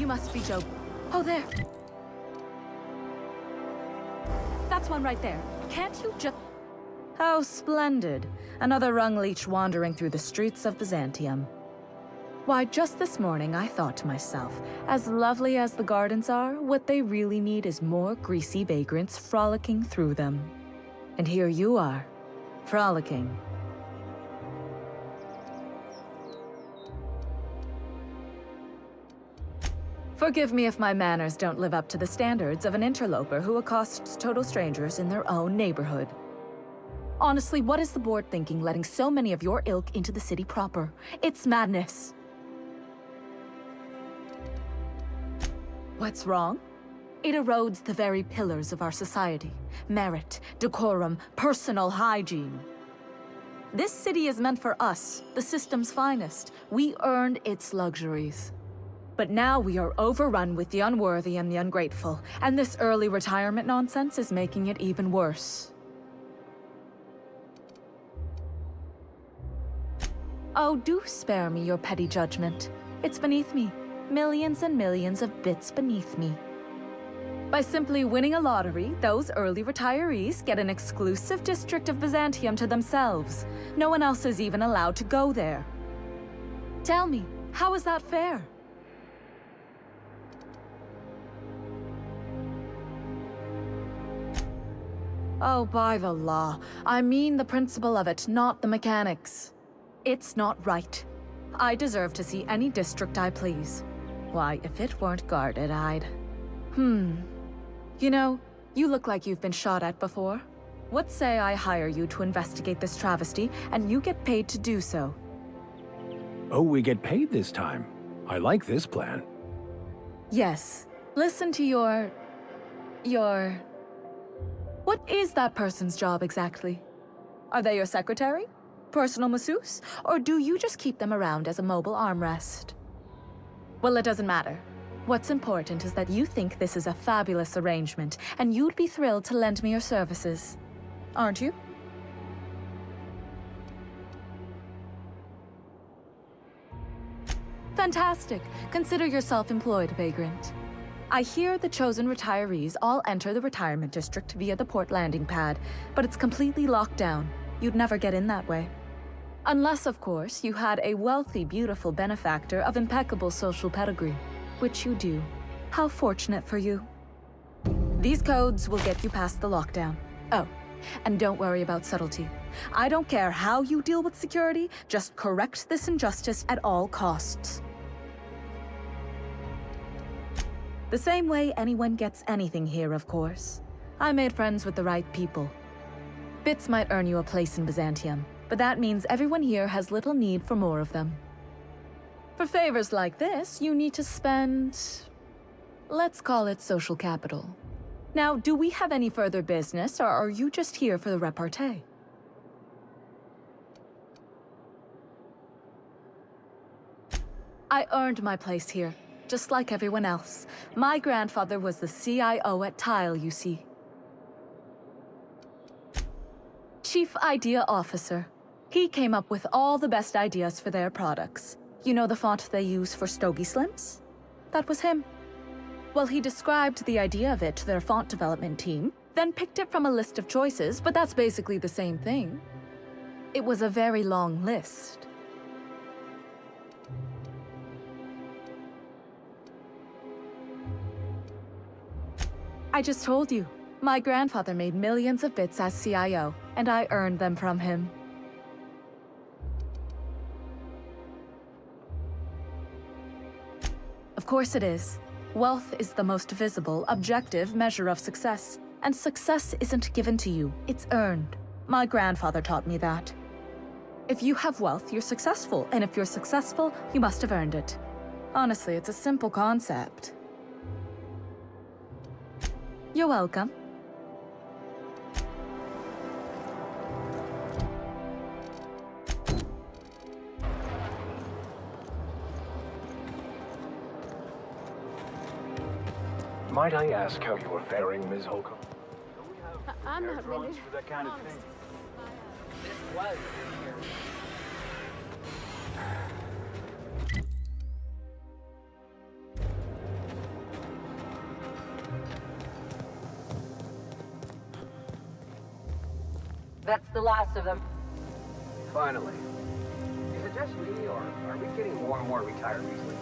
You must be joking. Oh, there. That's one right there. Can't you just... How splendid. Another rung leech wandering through the streets of Byzantium. Why, just this morning I thought to myself, as lovely as the gardens are, what they really need is more greasy vagrants frolicking through them. And here you are, frolicking. Forgive me if my manners don't live up to the standards of an interloper who accosts total strangers in their own neighborhood. Honestly, what is the board thinking letting so many of your ilk into the city proper? It's madness. What's wrong? It erodes the very pillars of our society. Merit, decorum, personal hygiene. This city is meant for us, the system's finest. We earned its luxuries. But now we are overrun with the unworthy and the ungrateful, and this early retirement nonsense is making it even worse. Oh, do spare me your petty judgment. It's beneath me. Millions and millions of bits beneath me. By simply winning a lottery, those early retirees get an exclusive district of Byzantium to themselves. No one else is even allowed to go there. Tell me, how is that fair? Oh, by the law. I mean the principle of it, not the mechanics. It's not right. I deserve to see any district I please. Why, if it weren't guarded, I'd... You know, you look like you've been shot at before. What say I hire you to investigate this travesty, and you get paid to do so? Oh, we get paid this time. I like this plan. Yes. Listen to your... What is that person's job exactly? Are they your secretary? Personal masseuse? Or do you just keep them around as a mobile armrest? Well, it doesn't matter. What's important is that you think this is a fabulous arrangement, and you'd be thrilled to lend me your services. Aren't you? Fantastic. Consider yourself employed, vagrant. I hear the chosen retirees all enter the retirement district via the port landing pad, but it's completely locked down. You'd never get in that way. Unless, of course, you had a wealthy, beautiful benefactor of impeccable social pedigree, which you do. How fortunate for you. These codes will get you past the lockdown. Oh, and don't worry about subtlety. I don't care how you deal with security, just correct this injustice at all costs. The same way anyone gets anything here, of course. I made friends with the right people. Bits might earn you a place in Byzantium, but that means everyone here has little need for more of them. For favors like this, you need to spend... let's call it social capital. Now, do we have any further business, or are you just here for the repartee? I earned my place here. Just like everyone else. My grandfather was the CIO at Tile, you see. Chief Idea Officer. He came up with all the best ideas for their products. You know the font they use for Stogie Slims? That was him. Well, he described the idea of it to their font development team, then picked it from a list of choices, but that's basically the same thing. It was a very long list. I just told you. My grandfather made millions of bits as CIO, and I earned them from him. Of course it is. Wealth is the most visible, objective measure of success. And success isn't given to you, it's earned. My grandfather taught me that. If you have wealth, you're successful, and if you're successful, you must have earned it. Honestly, it's a simple concept. You're welcome. Might I ask how you are faring, Ms. Holcomb? I'm not really. For that kind of thing. That's the last of them. Finally. Is it just me, or are we getting more and more retirees lately?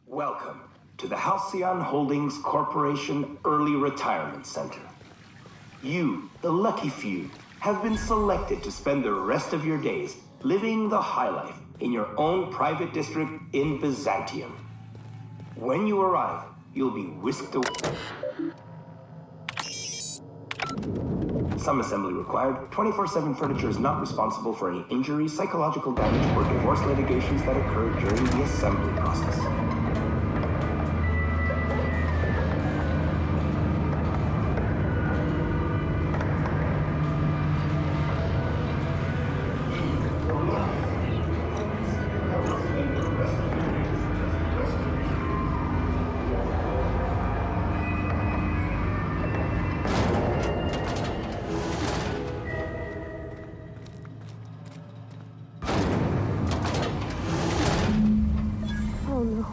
Welcome to the Halcyon Holdings Corporation Early Retirement Center. You, the lucky few, have been selected to spend the rest of your days living the high life in your own private district in Byzantium. When you arrive, you'll be whisked away. Some assembly required. 24/7 furniture is not responsible for any injuries, psychological damage, or divorce litigations that occur during the assembly process. Oh no.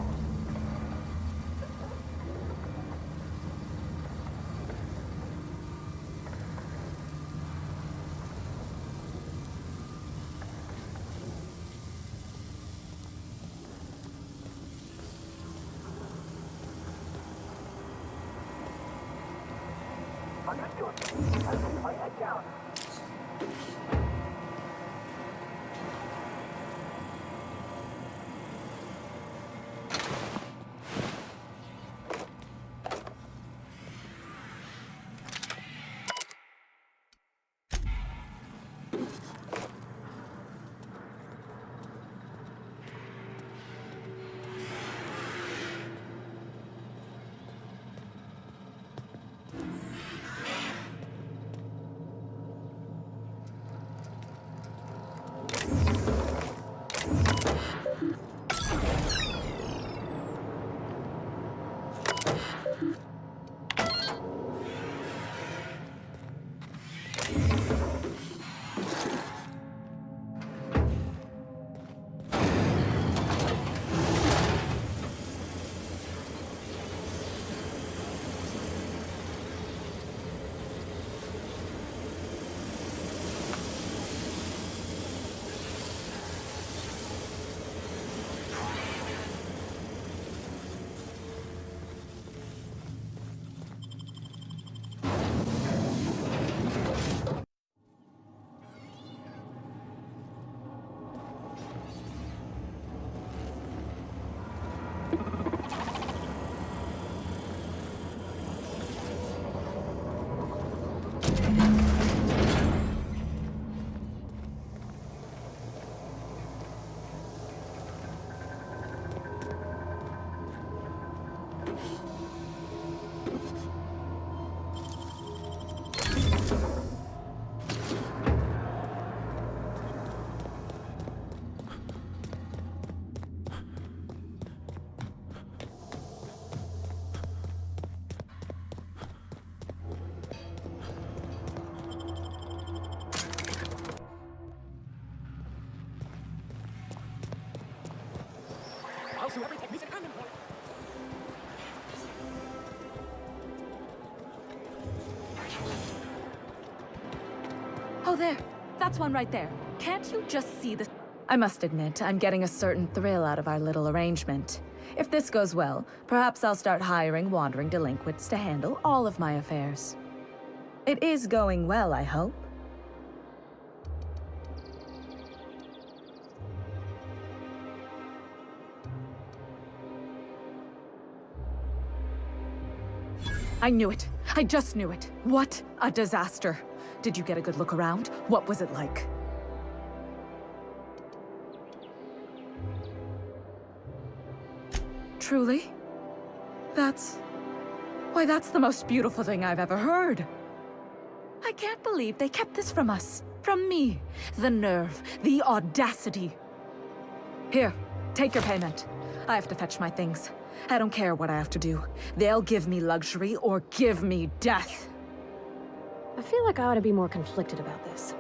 Oh, there. That's one right there. Can't you just see the... I must admit, I'm getting a certain thrill out of our little arrangement. If this goes well, perhaps I'll start hiring wandering delinquents to handle all of my affairs. It is going well, I hope. I knew it. I just knew it. What a disaster. Did you get a good look around? What was it like? Truly? Why, that's the most beautiful thing I've ever heard. I can't believe they kept this from us. From me. The nerve. The audacity. Here, take your payment. I have to fetch my things. I don't care what I have to do. They'll give me luxury or give me death. I feel like I ought to be more conflicted about this.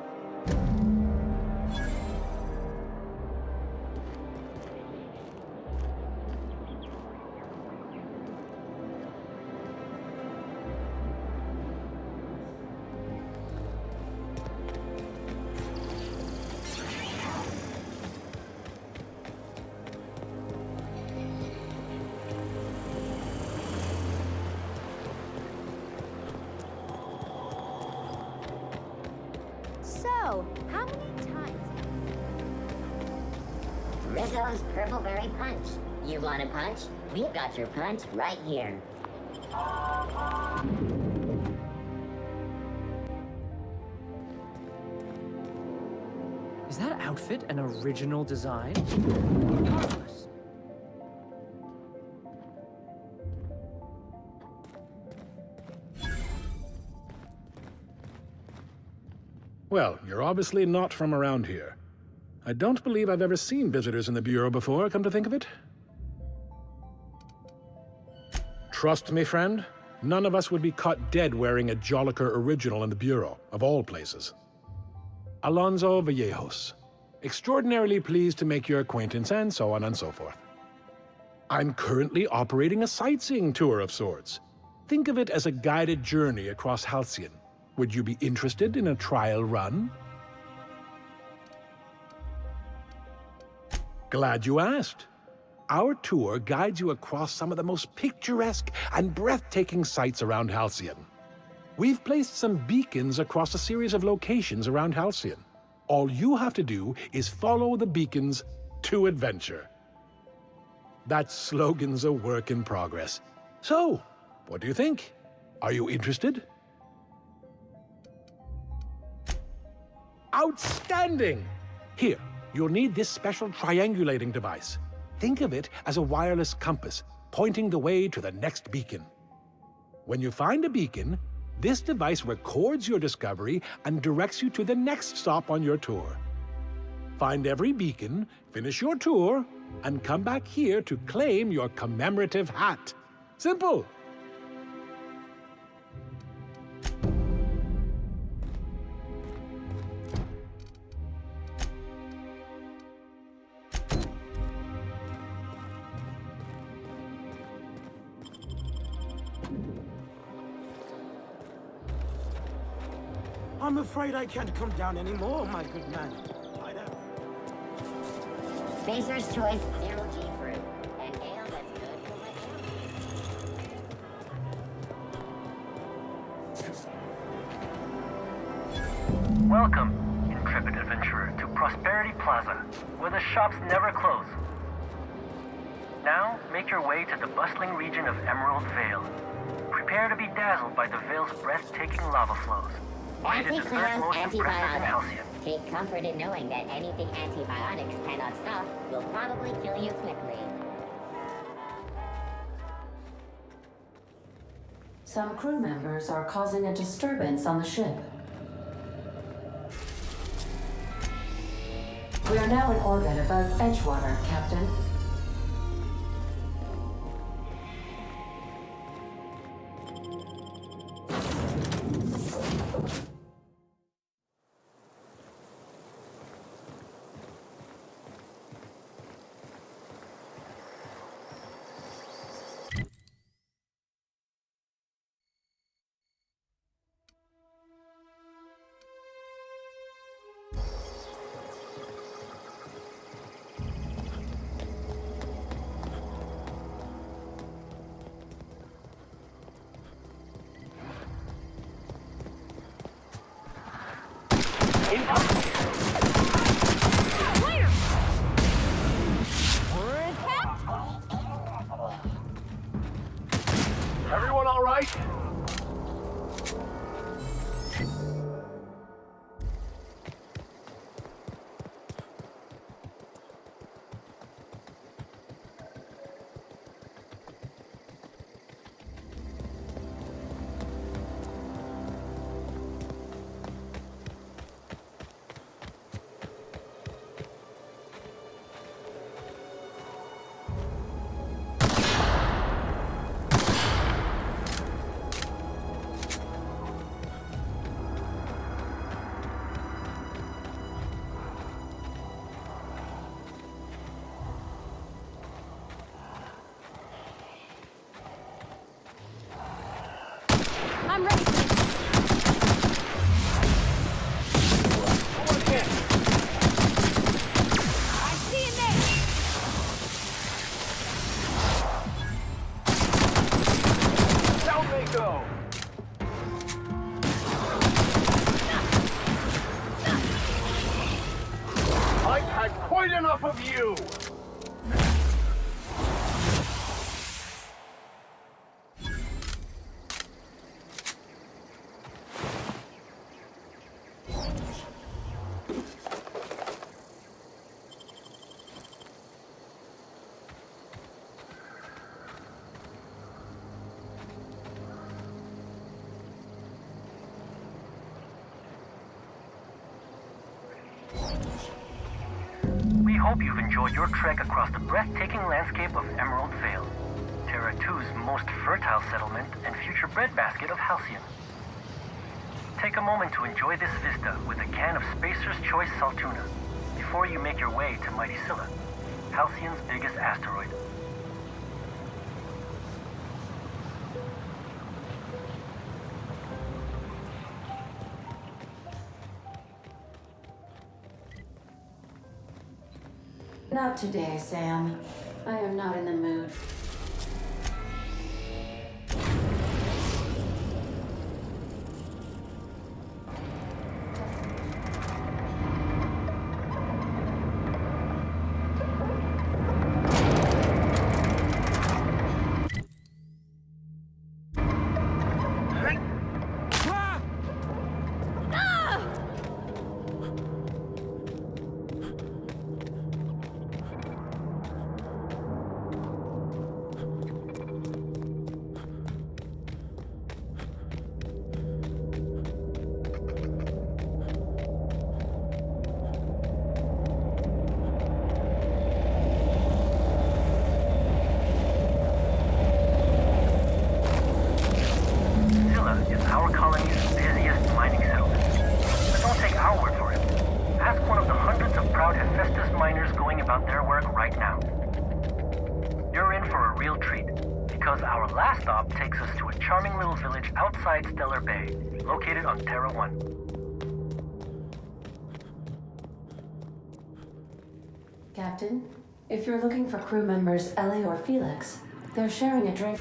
Rizzo's Purpleberry Punch. You want a punch? We've got your punch right here. Is that outfit an original design? Marvelous. Well, you're obviously not from around here. I don't believe I've ever seen visitors in the Bureau before, come to think of it. Trust me, friend, none of us would be caught dead wearing a Jolliker original in the Bureau, of all places. Alonso Vallejos. Extraordinarily pleased to make your acquaintance, and so on and so forth. I'm currently operating a sightseeing tour of sorts. Think of it as a guided journey across Halcyon. Would you be interested in a trial run? Glad you asked. Our tour guides you across some of the most picturesque and breathtaking sights around Halcyon. We've placed some beacons across a series of locations around Halcyon. All you have to do is follow the beacons to adventure. That slogan's a work in progress. So, what do you think? Are you interested? Outstanding! Here, you'll need this special triangulating device. Think of it as a wireless compass, pointing the way to the next beacon. When you find a beacon, this device records your discovery and directs you to the next stop on your tour. Find every beacon, finish your tour, and come back here to claim your commemorative hat. Simple! I'm afraid I can't come down anymore, my good man. I know. Spacer's Choice 0G Fruit. An ale that's good for my health. Welcome, intrepid adventurer, to Prosperity Plaza, where the shops never close. Now, make your way to the bustling region of Emerald Vale. Prepare to be dazzled by the Vale's breathtaking lava flows. Anti-close antibiotics. Take comfort in knowing that anything antibiotics cannot stop will probably kill you quickly. Some crew members are causing a disturbance on the ship. We are now in orbit above Edgewater, Captain. Everyone all right? I'm ready. I see it there. Down they go. I I've had quite enough of you! We hope you've enjoyed your trek across the breathtaking landscape of Emerald Vale, Terra 2's most fertile settlement and future breadbasket of Halcyon. Take a moment to enjoy this vista with a can of Spacer's Choice Saltuna before you make your way to Mighty Scylla, Halcyon's biggest asteroid. Not today, Sam. I am not in the mood. Outside Stellar Bay, located on Terra 1. Captain, if you're looking for crew members Ellie or Felix, they're sharing a drink.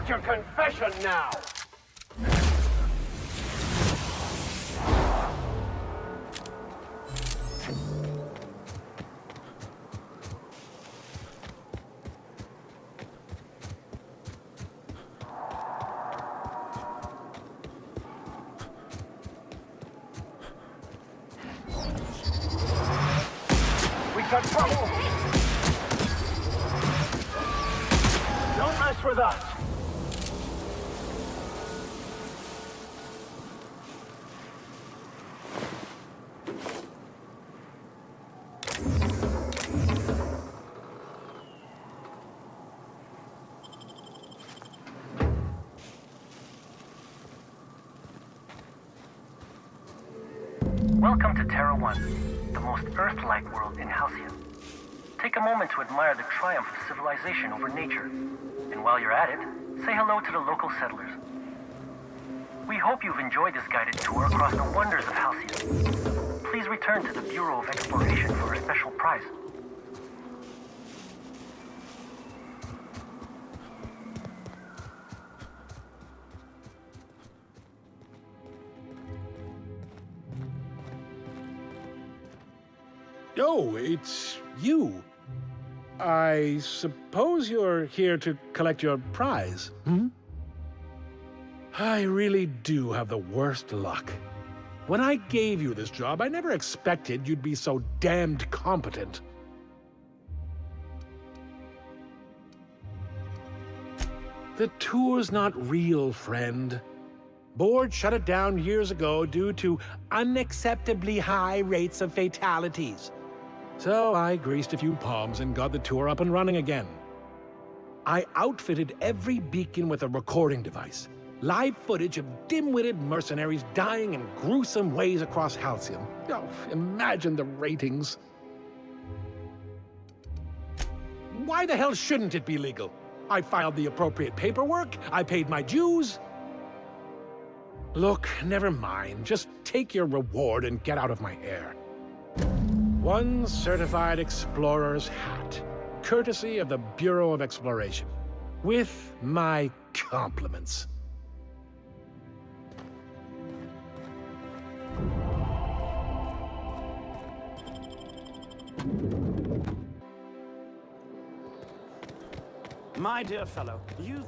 Your confession now! We got trouble! Don't mess with us! Welcome to Terra 1, the most Earth-like world in Halcyon. Take a moment to admire the triumph of civilization over nature, and while you're at it, say hello to the local settlers. We hope you've enjoyed this guided tour across the wonders of Halcyon. Please return to the Bureau of Exploration for a special prize. Oh, it's you. I suppose you're here to collect your prize, hmm? I really do have the worst luck. When I gave you this job, I never expected you'd be so damned competent. The tour's not real, friend. Board shut it down years ago due to unacceptably high rates of fatalities. So I greased a few palms and got the tour up and running again. I outfitted every beacon with a recording device. Live footage of dim-witted mercenaries dying in gruesome ways across Halcyon. Oh, imagine the ratings. Why the hell shouldn't it be legal? I filed the appropriate paperwork, I paid my dues. Look, never mind. Just take your reward and get out of my hair. One certified explorer's hat, courtesy of the Bureau of Exploration. With my compliments. My dear fellow, you've